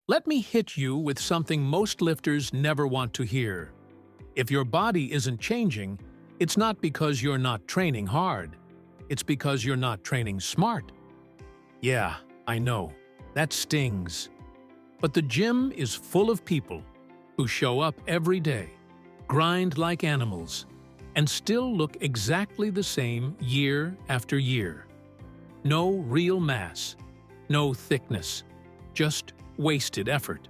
Let me hit you with something most lifters never want to hear. If your body isn't changing, it's not because you're not training hard. It's because you're not training smart. Yeah, I know, that stings. But the gym is full of people who show up every day, grind like animals, and still look exactly the same year after year. No real mass, no thickness, just wasted effort.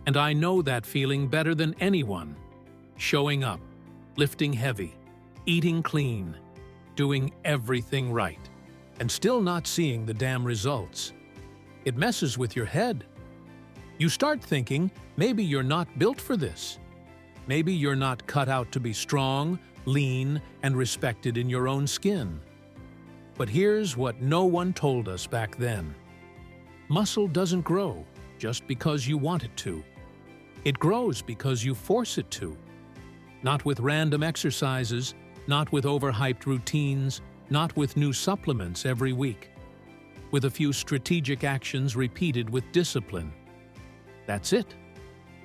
And I know that feeling better than anyone. Showing up, lifting heavy, eating clean, doing everything right, and still not seeing the damn results. It messes with your head. You start thinking maybe you're not built for this. Maybe you're not cut out to be strong, lean, and respected in your own skin. But here's what no one told us back then. Muscle doesn't grow just because you want it to. It grows because you force it to. Not with random exercises, not with overhyped routines, not with new supplements every week. With a few strategic actions repeated with discipline. That's it.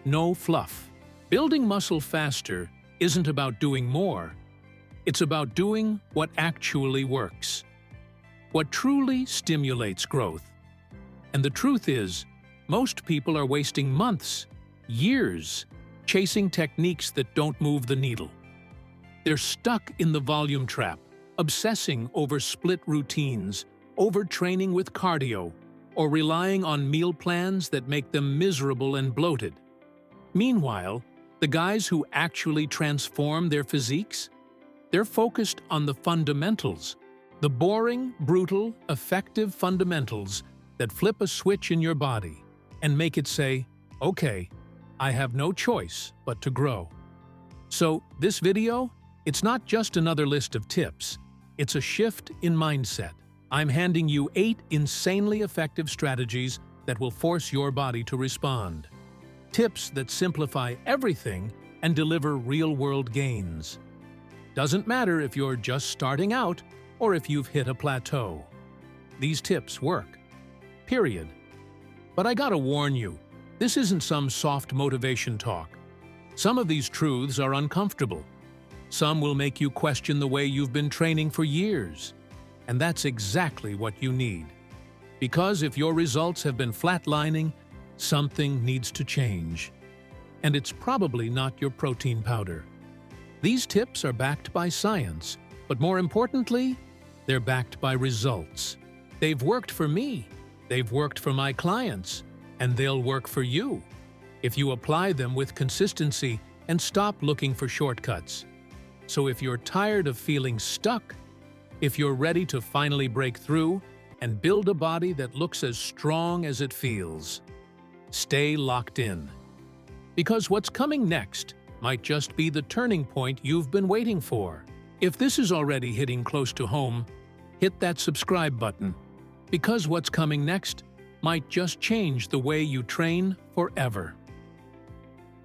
No fluff. Building muscle faster isn't about doing more. It's about doing what actually works. What truly stimulates growth. And the truth is, most people are wasting months, years, chasing techniques that don't move the needle. They're stuck in the volume trap, obsessing over split routines, overtraining with cardio, or relying on meal plans that make them miserable and bloated. Meanwhile, the guys who actually transform their physiques, they're focused on the fundamentals, the boring, brutal, effective fundamentals that flip a switch in your body and make it say, okay, I have no choice but to grow. So this video, it's not just another list of tips, it's a shift in mindset. I'm handing you 8 insanely effective strategies that will force your body to respond. Tips that simplify everything and deliver real-world gains. Doesn't matter if you're just starting out or if you've hit a plateau. These tips work. Period. But I gotta warn you, this isn't some soft motivation talk. Some of these truths are uncomfortable. Some will make you question the way you've been training for years. And that's exactly what you need. Because if your results have been flatlining, something needs to change. And it's probably not your protein powder. These tips are backed by science, but more importantly, they're backed by results. They've worked for me, they've worked for my clients, and they'll work for you if you apply them with consistency and stop looking for shortcuts. So if you're tired of feeling stuck, if you're ready to finally break through and build a body that looks as strong as it feels, stay locked in. Because what's coming next might just be the turning point you've been waiting for. If this is already hitting close to home, hit that subscribe button. Because what's coming next might just change the way you train forever.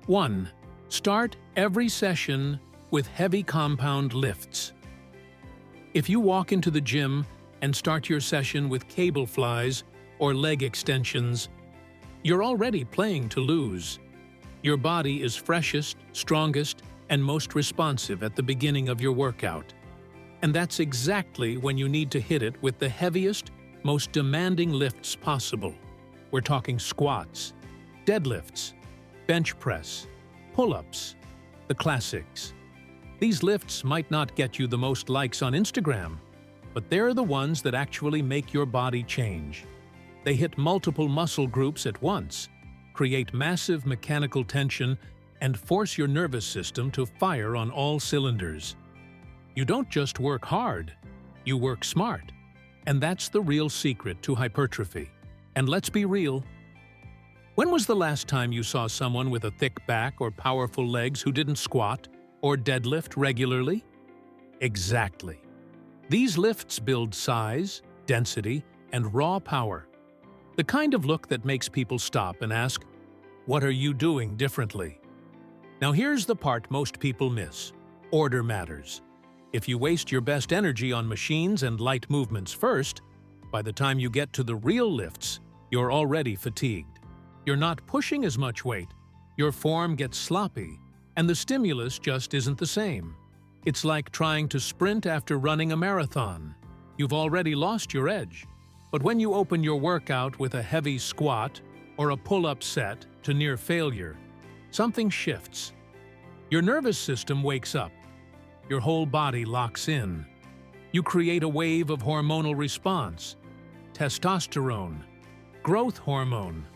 1. Start every session with heavy compound lifts. If you walk into the gym and start your session with cable flies or leg extensions, you're already playing to lose. Your body is freshest, strongest, and most responsive at the beginning of your workout. And that's exactly when you need to hit it with the heaviest, most demanding lifts possible. We're talking squats, deadlifts, bench press, pull-ups, the classics. These lifts might not get you the most likes on Instagram, but they're the ones that actually make your body change. They hit multiple muscle groups at once, create massive mechanical tension, and force your nervous system to fire on all cylinders. You don't just work hard, you work smart. And that's the real secret to hypertrophy. And let's be real. When was the last time you saw someone with a thick back or powerful legs who didn't squat or deadlift regularly? Exactly. These lifts build size, density, and raw power. The kind of look that makes people stop and ask, "What are you doing differently?" Now here's the part most people miss. Order matters. If you waste your best energy on machines and light movements first, by the time you get to the real lifts, you're already fatigued. You're not pushing as much weight. Your form gets sloppy, and the stimulus just isn't the same. It's like trying to sprint after running a marathon. You've already lost your edge. But when you open your workout with a heavy squat or a pull-up set to near failure, something shifts. Your nervous system wakes up. Your whole body locks in. You create a wave of hormonal response, testosterone, growth hormone,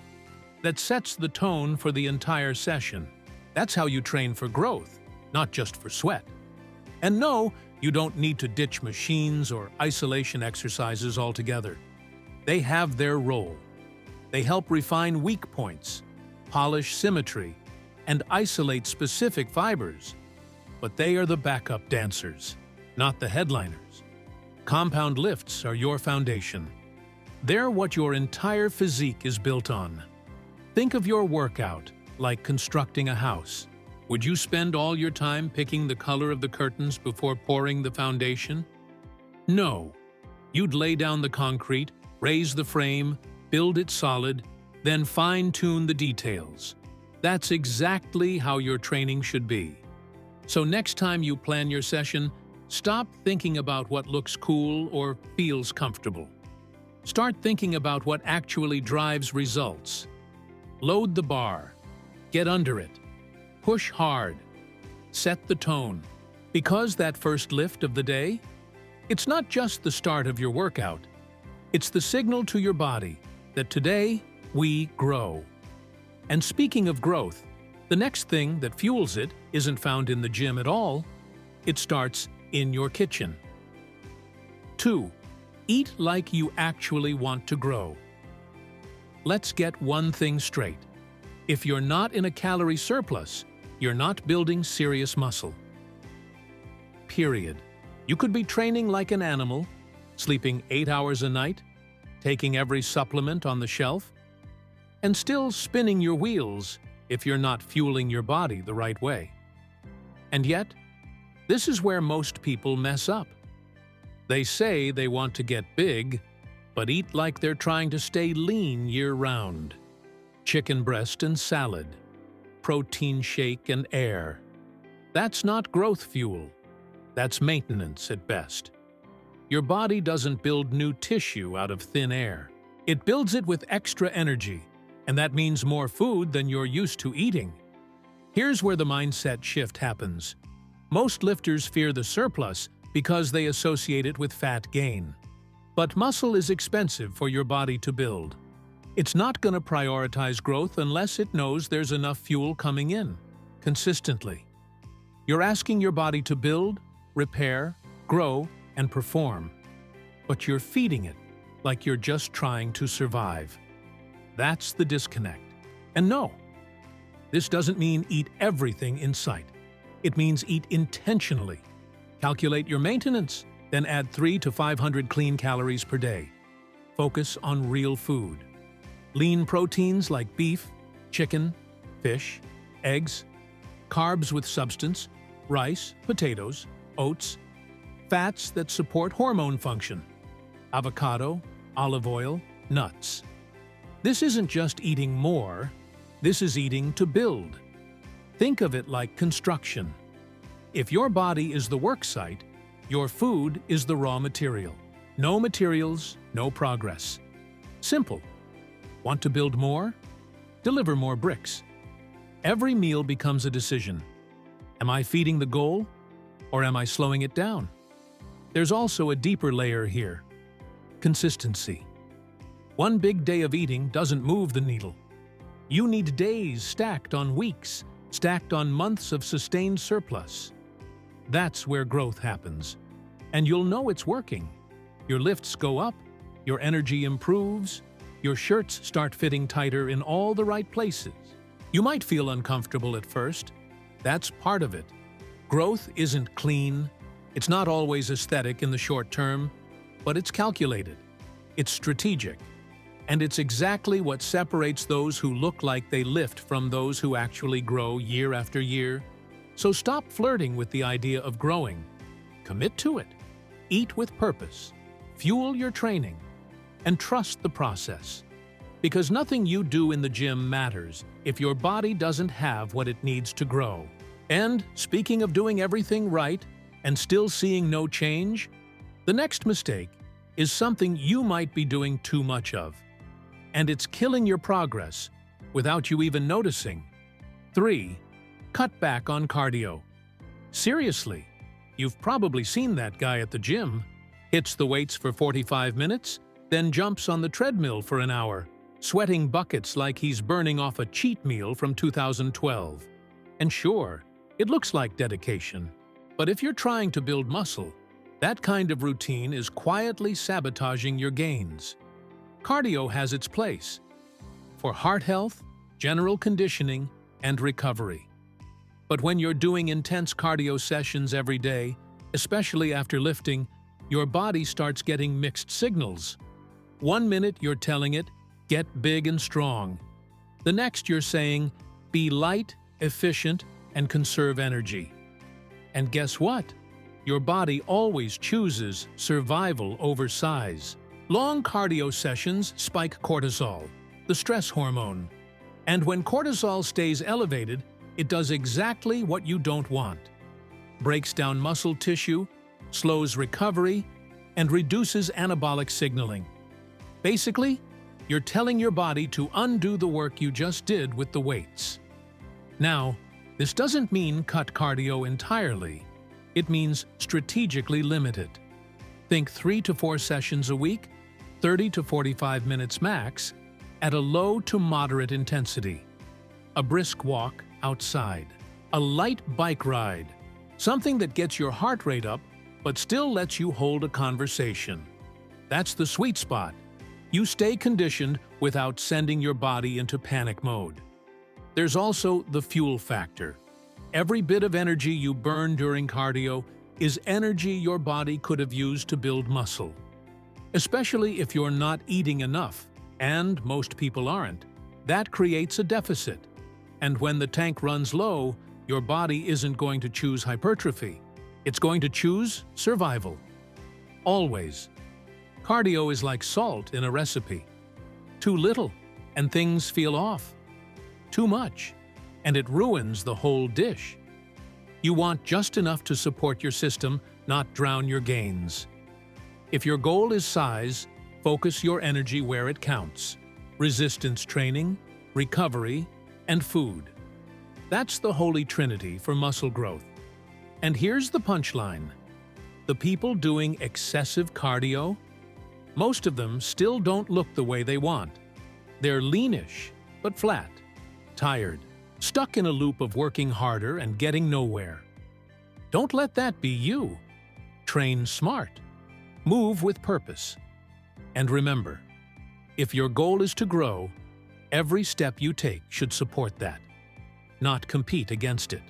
that sets the tone for the entire session. That's how you train for growth, not just for sweat. And no, you don't need to ditch machines or isolation exercises altogether. They have their role. They help refine weak points, polish symmetry, and isolate specific fibers. But they are the backup dancers, not the headliners. Compound lifts are your foundation. They're what your entire physique is built on. Think of your workout like constructing a house. Would you spend all your time picking the color of the curtains before pouring the foundation? No. You'd lay down the concrete, raise the frame, build it solid, then fine-tune the details. That's exactly how your training should be. So next time you plan your session, stop thinking about what looks cool or feels comfortable. Start thinking about what actually drives results. Load the bar. Get under it. Push hard. Set the tone. Because that first lift of the day, it's not just the start of your workout. It's the signal to your body that today we grow. And speaking of growth, the next thing that fuels it isn't found in the gym at all. It starts in your kitchen. 2. Eat like you actually want to grow. Let's get one thing straight. If you're not in a calorie surplus, you're not building serious muscle. Period. You could be training like an animal, sleeping 8 hours a night, taking every supplement on the shelf, and still spinning your wheels if you're not fueling your body the right way. And yet, this is where most people mess up. They say they want to get big, but eat like they're trying to stay lean year-round. Chicken breast and salad, protein shake and air. That's not growth fuel. That's maintenance at best. Your body doesn't build new tissue out of thin air. It builds it with extra energy, and that means more food than you're used to eating. Here's where the mindset shift happens. Most lifters fear the surplus because they associate it with fat gain. But muscle is expensive for your body to build. It's not going to prioritize growth unless it knows there's enough fuel coming in, consistently. You're asking your body to build, repair, grow, and perform. But you're feeding it like you're just trying to survive. That's the disconnect. And no, this doesn't mean eat everything in sight. It means eat intentionally. Calculate your maintenance, then add 300 to 500 clean calories per day. Focus on real food. Lean proteins like beef, chicken, fish, eggs, carbs with substance, rice, potatoes, oats, fats that support hormone function, avocado, olive oil, nuts. This isn't just eating more, this is eating to build. Think of it like construction. If your body is the work site, your food is the raw material. No materials, no progress. Simple. Want to build more? Deliver more bricks. Every meal becomes a decision. Am I feeding the goal, or am I slowing it down? There's also a deeper layer here. Consistency. One big day of eating doesn't move the needle. You need days stacked on weeks, stacked on months of sustained surplus. That's where growth happens. And you'll know it's working. Your lifts go up, your energy improves, your shirts start fitting tighter in all the right places. You might feel uncomfortable at first. That's part of it. Growth isn't clean. It's not always aesthetic in the short term, but it's calculated. It's strategic. And it's exactly what separates those who look like they lift from those who actually grow year after year. So stop flirting with the idea of growing. Commit to it. Eat with purpose. Fuel your training. And trust the process. Because nothing you do in the gym matters if your body doesn't have what it needs to grow. And speaking of doing everything right and still seeing no change, the next mistake is something you might be doing too much of. And it's killing your progress without you even noticing. 3. Cut back on cardio. Seriously, you've probably seen that guy at the gym. Hits the weights for 45 minutes, then jumps on the treadmill for an hour, sweating buckets like he's burning off a cheat meal from 2012. And sure, it looks like dedication. But if you're trying to build muscle, that kind of routine is quietly sabotaging your gains. Cardio has its place for heart health, general conditioning, and recovery. But when you're doing intense cardio sessions every day, especially after lifting, your body starts getting mixed signals. 1 minute you're telling it, get big and strong. The next you're saying, be light, efficient, and conserve energy. And guess what? Your body always chooses survival over size. Long cardio sessions spike cortisol, the stress hormone. And when cortisol stays elevated, it does exactly what you don't want. Breaks down muscle tissue, slows recovery, and reduces anabolic signaling. Basically, you're telling your body to undo the work you just did with the weights. Now, this doesn't mean cut cardio entirely. It means strategically limit it. Think 3 to 4 sessions a week, 30 to 45 minutes max, at a low to moderate intensity. A brisk walk outside. A light bike ride. Something that gets your heart rate up, but still lets you hold a conversation. That's the sweet spot. You stay conditioned without sending your body into panic mode. There's also the fuel factor. Every bit of energy you burn during cardio is energy your body could have used to build muscle. Especially if you're not eating enough, and most people aren't. That creates a deficit. And when the tank runs low, your body isn't going to choose hypertrophy. It's going to choose survival. Always. Cardio is like salt in a recipe. Too little, and things feel off. Too much, and it ruins the whole dish. You want just enough to support your system, not drown your gains. If your goal is size, focus your energy where it counts. Resistance training, recovery, and food. That's the holy trinity for muscle growth. And here's the punchline. The people doing excessive cardio, most of them still don't look the way they want. They're leanish, but flat, tired, stuck in a loop of working harder and getting nowhere. Don't let that be you. Train smart. Move with purpose. And remember, if your goal is to grow, every step you take should support that, not compete against it.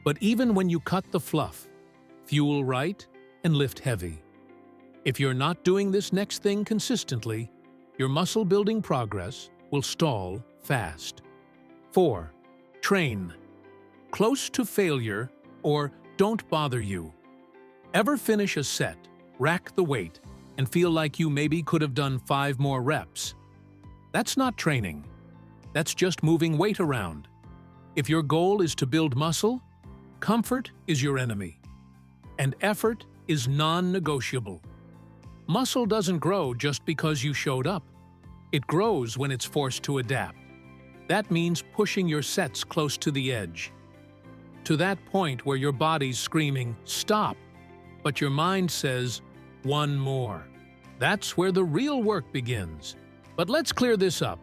But even when you cut the fluff, fuel right, and lift heavy, if you're not doing this next thing consistently, your muscle-building progress will stall fast. 4. Train. Close to failure or don't bother you. Ever finish a set, rack the weight, and feel like you maybe could have done 5 more reps? That's not training. That's just moving weight around. If your goal is to build muscle, comfort is your enemy, and effort is non-negotiable. Muscle doesn't grow just because you showed up. It grows when it's forced to adapt. That means pushing your sets close to the edge. To that point where your body's screaming, "Stop!" but your mind says, "One more." That's where the real work begins. But let's clear this up.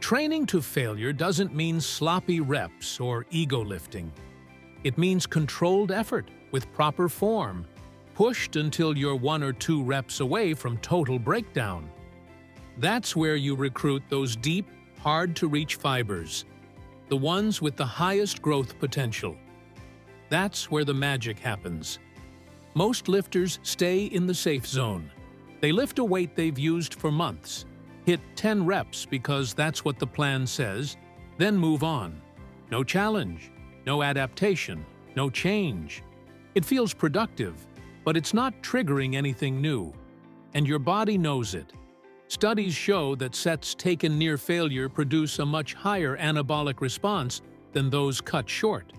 Training to failure doesn't mean sloppy reps or ego lifting. It means controlled effort with proper form, pushed until you're 1 or 2 reps away from total breakdown. That's where you recruit those deep, hard-to-reach fibers, the ones with the highest growth potential. That's where the magic happens. Most lifters stay in the safe zone. They lift a weight they've used for months, hit 10 reps because that's what the plan says, then move on. No challenge, no adaptation, no change. It feels productive, but it's not triggering anything new. And your body knows it. Studies show that sets taken near failure produce a much higher anabolic response than those cut short,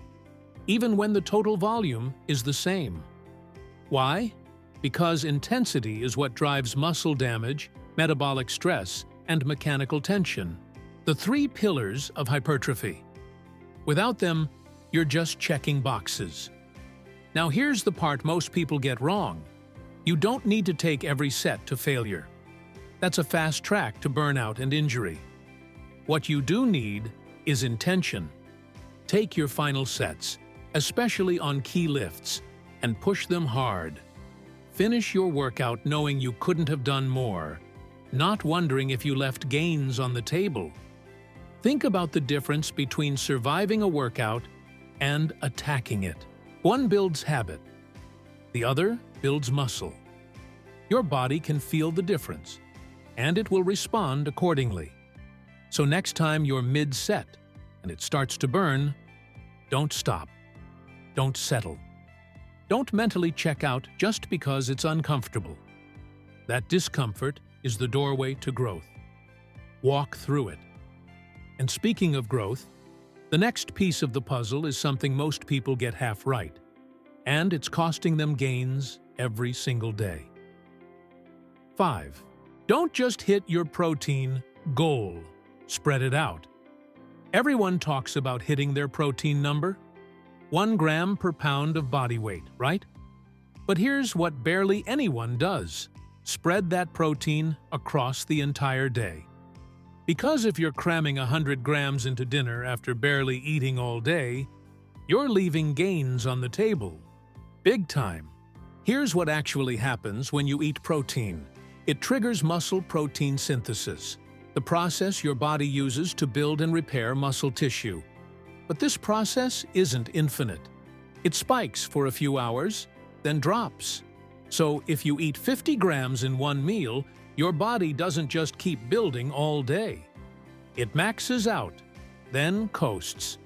even when the total volume is the same. Why? Because intensity is what drives muscle damage, metabolic stress, and mechanical tension, the three pillars of hypertrophy. Without them, you're just checking boxes. Now here's the part most people get wrong. You don't need to take every set to failure. That's a fast track to burnout and injury. What you do need is intention. Take your final sets, especially on key lifts, and push them hard. Finish your workout knowing you couldn't have done more, not wondering if you left gains on the table. Think about the difference between surviving a workout and attacking it. One builds habit, the other builds muscle. Your body can feel the difference, and it will respond accordingly. So next time you're mid-set and it starts to burn, don't stop. Don't settle. Don't mentally check out just because it's uncomfortable. That discomfort is the doorway to growth. Walk through it. And speaking of growth, the next piece of the puzzle is something most people get half right, and it's costing them gains every single day. 5. Don't just hit your protein goal. Spread it out. Everyone talks about hitting their protein number. 1 gram per pound of body weight, right? But here's what barely anyone does. Spread that protein across the entire day. Because if you're cramming 100 grams into dinner after barely eating all day, you're leaving gains on the table. Big time. Here's what actually happens when you eat protein. It triggers muscle protein synthesis, the process your body uses to build and repair muscle tissue. But this process isn't infinite. It spikes for a few hours, then drops. So if you eat 50 grams in one meal, your body doesn't just keep building all day. It maxes out, then coasts,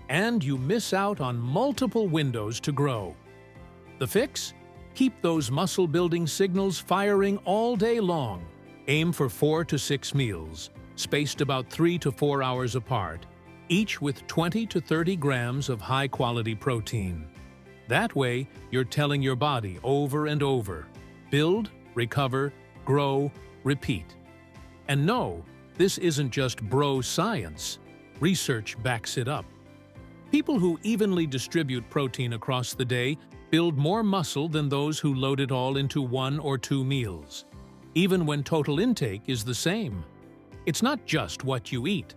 and you miss out on multiple windows to grow. The fix? Keep those muscle-building signals firing all day long. Aim for 4 to 6 meals, spaced about 3 to 4 hours apart, each with 20 to 30 grams of high-quality protein. That way, you're telling your body over and over, build, recover, grow, repeat. And no, this isn't just bro science. Research backs it up. People who evenly distribute protein across the day build more muscle than those who load it all into 1 or 2 meals, even when total intake is the same. It's not just what you eat.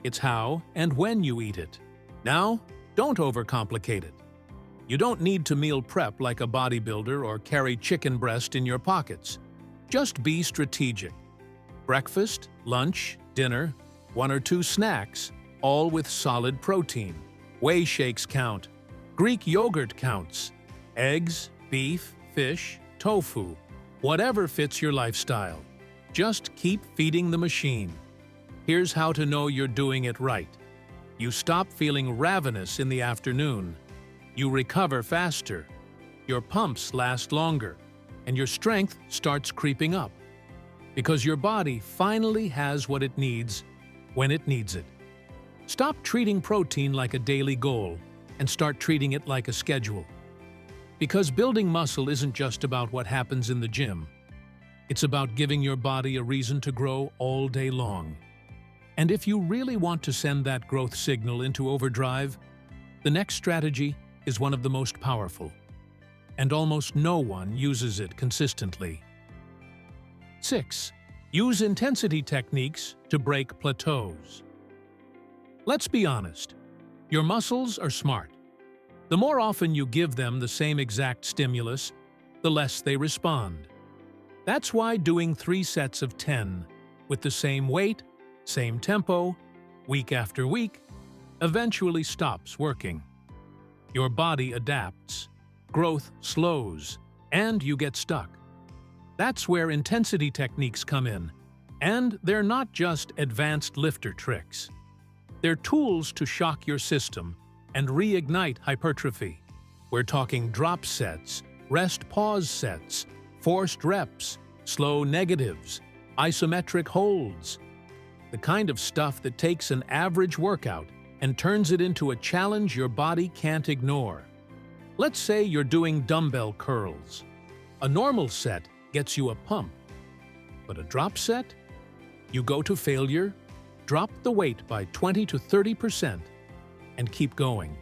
It's how and when you eat it. Now, don't overcomplicate it. You don't need to meal prep like a bodybuilder or carry chicken breast in your pockets. Just be strategic. Breakfast, lunch, dinner, 1 or 2 snacks, all with solid protein. Whey shakes count. Greek yogurt counts. Eggs, beef, fish, tofu, whatever fits your lifestyle. Just keep feeding the machine. Here's how to know you're doing it right. You stop feeling ravenous in the afternoon. You recover faster. Your pumps last longer, and your strength starts creeping up. Because your body finally has what it needs when it needs it. Stop treating protein like a daily goal and start treating it like a schedule. Because building muscle isn't just about what happens in the gym. It's about giving your body a reason to grow all day long. And if you really want to send that growth signal into overdrive, the next strategy is one of the most powerful, and almost no one uses it consistently. 6. Use intensity techniques to break plateaus. Let's be honest. Your muscles are smart. The more often you give them the same exact stimulus, the less they respond. That's why doing 3 sets of 10 with the same weight, same tempo, week after week, eventually stops working. Your body adapts, growth slows, and you get stuck. That's where intensity techniques come in, and they're not just advanced lifter tricks. They're tools to shock your system and reignite hypertrophy. We're talking drop sets, rest-pause sets, forced reps, slow negatives, Isometric holds, the kind of stuff that takes an average workout and turns it into a challenge your body can't ignore. Let's say you're doing dumbbell curls. A normal set gets you a pump, but a drop set? You go to failure, drop the weight by 20 to 30%, and keep going.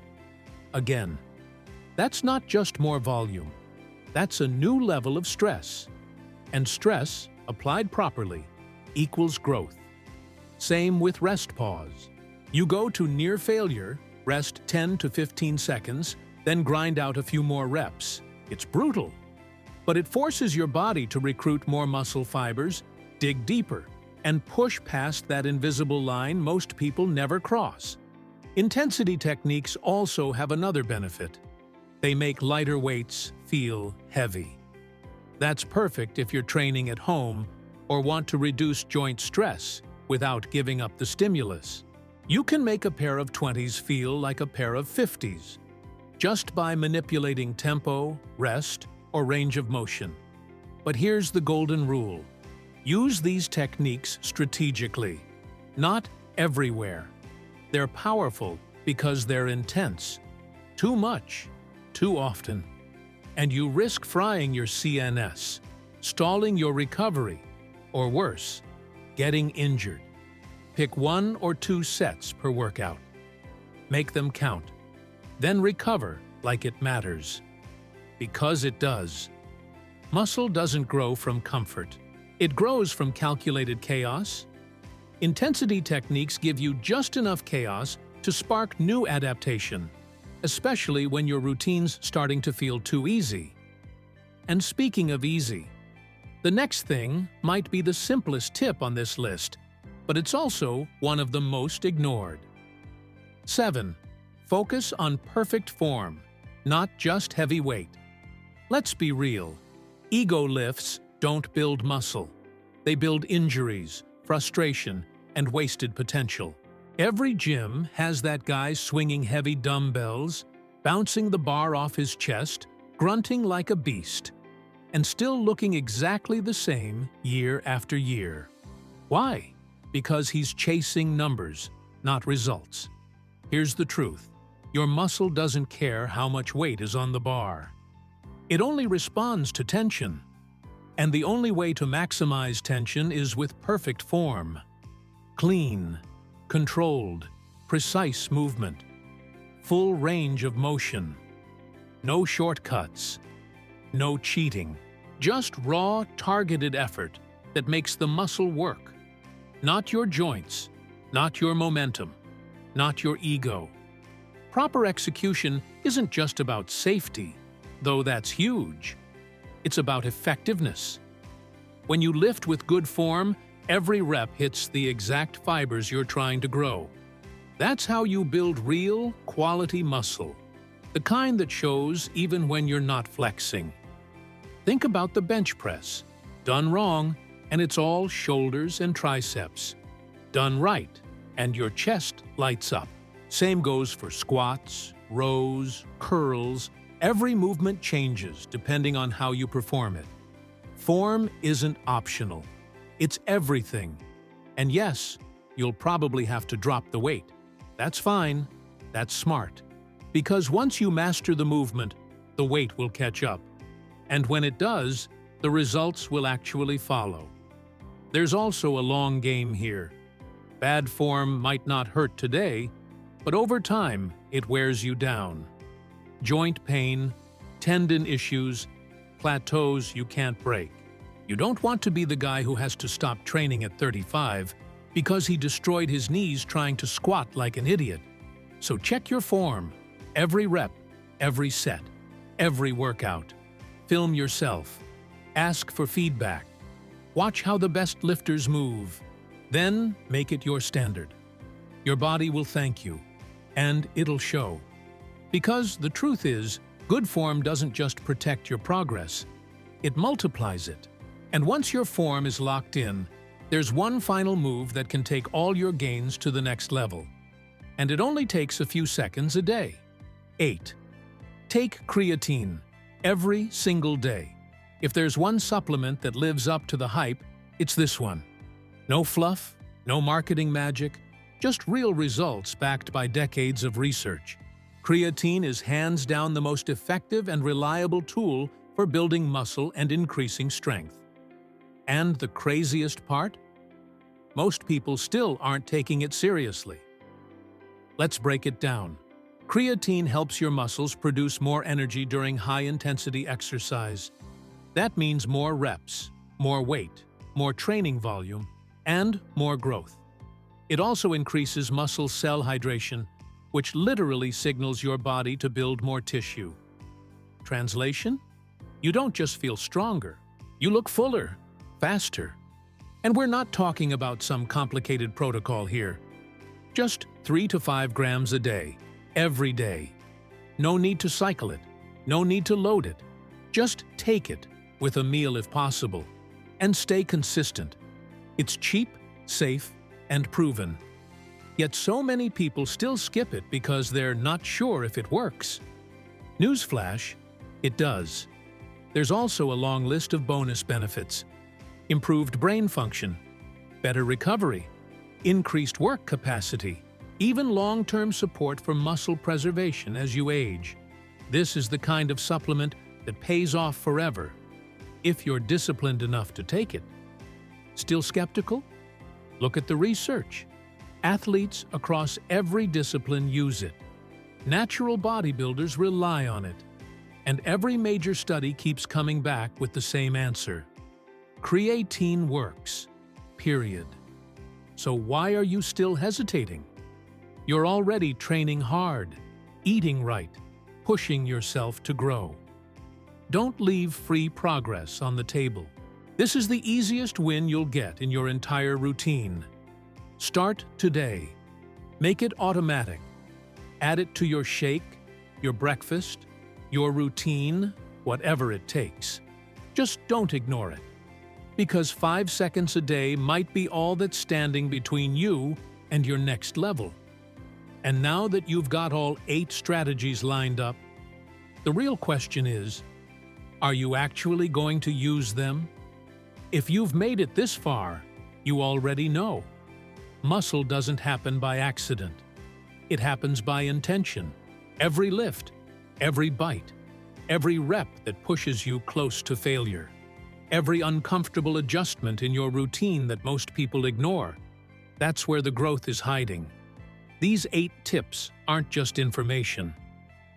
Again, that's not just more volume. That's a new level of stress. And stress, applied properly, equals growth. Same with rest pause. You go to near failure, rest 10 to 15 seconds, then grind out a few more reps. It's brutal, but it forces your body to recruit more muscle fibers, dig deeper, and push past that invisible line most people never cross. Intensity techniques also have another benefit. They make lighter weights feel heavy. That's perfect if you're training at home or want to reduce joint stress without giving up the stimulus. You can make a pair of 20s feel like a pair of 50s, just by manipulating tempo, rest, or range of motion. But here's the golden rule. Use these techniques strategically, not everywhere. They're powerful because they're intense. Too much, too often. And you risk frying your CNS, stalling your recovery, or worse, getting injured. Pick 1 or 2 sets per workout. Make them count. Then recover like it matters. Because it does. Muscle doesn't grow from comfort. It grows from calculated chaos. Intensity techniques give you just enough chaos to spark new adaptation, especially when your routine's starting to feel too easy. And speaking of easy, the next thing might be the simplest tip on this list, but it's also one of the most ignored. 7. Focus on perfect form, not just heavy weight. Let's be real. Ego lifts don't build muscle. They build injuries, frustration, and wasted potential. Every gym has that guy swinging heavy dumbbells, bouncing the bar off his chest, grunting like a beast, and still looking exactly the same year after year. Why? Because he's chasing numbers, not results. Here's the truth. Your muscle doesn't care how much weight is on the bar. It only responds to tension. And the only way to maximize tension is with perfect form. Clean, controlled, precise movement. Full range of motion. No shortcuts. No cheating. Just raw, targeted effort that makes the muscle work. Not your joints, not your momentum, not your ego. Proper execution isn't just about safety, though that's huge. It's about effectiveness. When you lift with good form, every rep hits the exact fibers you're trying to grow. That's how you build real, quality muscle. The kind that shows even when you're not flexing. Think about the bench press. Done wrong, and it's all shoulders and triceps. Done right, and your chest lights up. Same goes for squats, rows, curls. Every movement changes depending on how you perform it. Form isn't optional. It's everything. And yes, you'll probably have to drop the weight. That's fine. That's smart. Because once you master the movement, the weight will catch up. And when it does, the results will actually follow. There's also a long game here. Bad form might not hurt today, but over time, it wears you down. Joint pain, tendon issues, plateaus you can't break. You don't want to be the guy who has to stop training at 35 because he destroyed his knees trying to squat like an idiot. So check your form, every rep, every set, every workout. Film yourself. Ask for feedback. Watch how the best lifters move. Then make it your standard. Your body will thank you, and it'll show. Because the truth is, good form doesn't just protect your progress, it multiplies it. And once your form is locked in, there's one final move that can take all your gains to the next level. And it only takes a few seconds a day. 8. Take creatine every single day. If there's one supplement that lives up to the hype, It's this one. No fluff, no marketing magic, just real results backed by decades of research. Creatine is hands down the most effective and reliable tool for building muscle and increasing strength. And the craziest part? Most people still aren't taking it seriously. Let's break it down. Creatine helps your muscles produce more energy during high-intensity exercise. That means more reps, more weight, more training volume, and more growth. It also increases muscle cell hydration, which literally signals your body to build more tissue. Translation? You don't just feel stronger, you look fuller, faster. And we're not talking about some complicated protocol here. Just 3 to 5 grams a day, every day. No need to cycle it, no need to load it. Just take it, with a meal if possible, and stay consistent. It's cheap, safe, and proven. Yet so many people still skip it because they're not sure if it works. Newsflash, it does. There's also a long list of bonus benefits. Improved brain function, better recovery, increased work capacity, even long-term support for muscle preservation as you age. This is the kind of supplement that pays off forever, if you're disciplined enough to take it. Still skeptical? Look at the research. Athletes across every discipline use it. Natural bodybuilders rely on it. And every major study keeps coming back with the same answer. Creatine works. Period. So why are you still hesitating? You're already training hard, eating right, pushing yourself to grow. Don't leave free progress on the table. This is the easiest win you'll get in your entire routine. Start today. Make it automatic. Add it to your shake, your breakfast, your routine, whatever it takes. Just don't ignore it. Because 5 seconds a day might be all that's standing between you and your next level. And now that you've got all 8 strategies lined up, the real question is, are you actually going to use them? If you've made it this far, you already know. Muscle doesn't happen by accident. It happens by intention. Every lift, every bite, every rep that pushes you close to failure. Every uncomfortable adjustment in your routine that most people ignore. That's where the growth is hiding. These 8 tips aren't just information.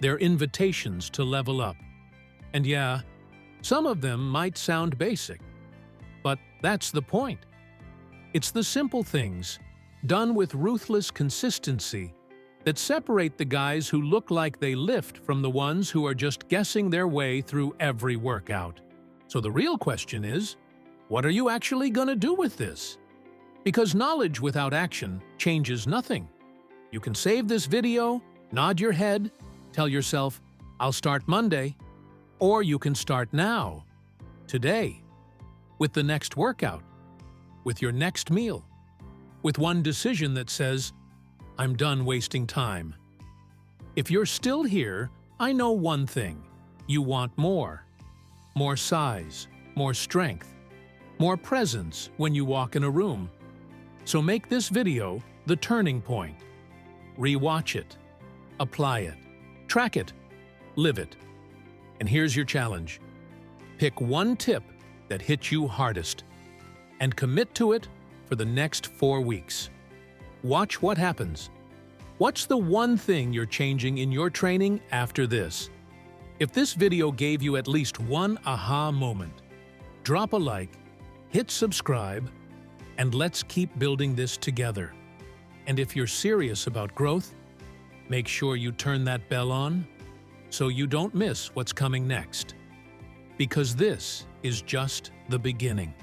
They're invitations to level up. And yeah, some of them might sound basic, but that's the point. It's the simple things, done with ruthless consistency, that separate the guys who look like they lift from the ones who are just guessing their way through every workout. So the real question is, what are you actually going to do with this? Because knowledge without action changes nothing. You can save this video, nod your head, tell yourself, I'll start Monday, or you can start now, today, with the next workout, with your next meal, with one decision that says, I'm done wasting time. If you're still here, I know one thing. You want more. More size, more strength, more presence when you walk in a room. So make this video the turning point. Rewatch it, apply it, track it, live it. And here's your challenge. Pick one tip that hit you hardest and commit to it for the next 4 weeks. Watch what happens. What's the one thing you're changing in your training after this? If this video gave you at least one aha moment, drop a like, hit subscribe, and let's keep building this together. And if you're serious about growth, make sure you turn that bell on so you don't miss what's coming next. Because this is just the beginning.